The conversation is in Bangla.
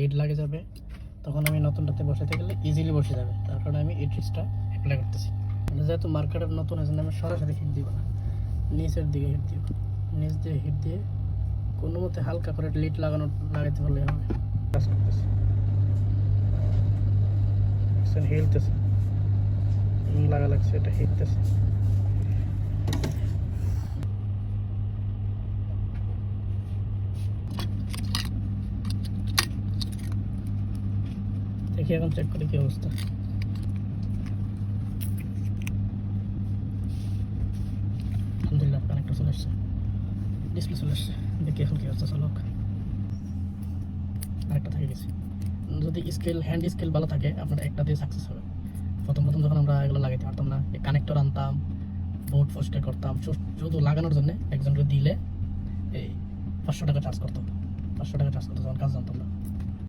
লিড লাগে যাবে, তখন আমি নতুনটাতে বসাতে গেলে ইজিলি বসে যাবে। তার কারণে আমি এই ট্রিক্সটা অ্যাপ্লাই করতেছি। যেহেতু মার্কেটের নতুন আছে, আমি সরাসরি হিট দিব না, নিচের দিকে হিট দিব। নিচ দিয়ে হিট দিয়ে কোনো মতে হালকা করে লিড লাগাতে পারলে হবে। কাজ করতেছে, হিলতেছে, লাগা লাগছে, এটা হিলতেছে। দেখি এখন চেক করি কি অবস্থা। আলহামদুলিল্লাহ কানেক্টর চলে আসছে, ডিসপ্লে চলে আসছে। দেখি এখন কি অবস্থা। চলক আরেকটা থেকে গেছে। যদি স্কেল হ্যান্ড স্কেল ভালো থাকে আপনার একটা দিয়ে সাকসেস হবে। প্রথম যখন আমরা এগুলো লাগাইতে পারতাম না, কানেক্টর আনতাম, বোর্ড পরিষ্কার করতাম, শুধু লাগানোর জন্য একজনকে দিলে এই 500 টাকা চার্জ করতাম। 500 টাকা চার্জ করতো, যখন কাজ জানতাম না।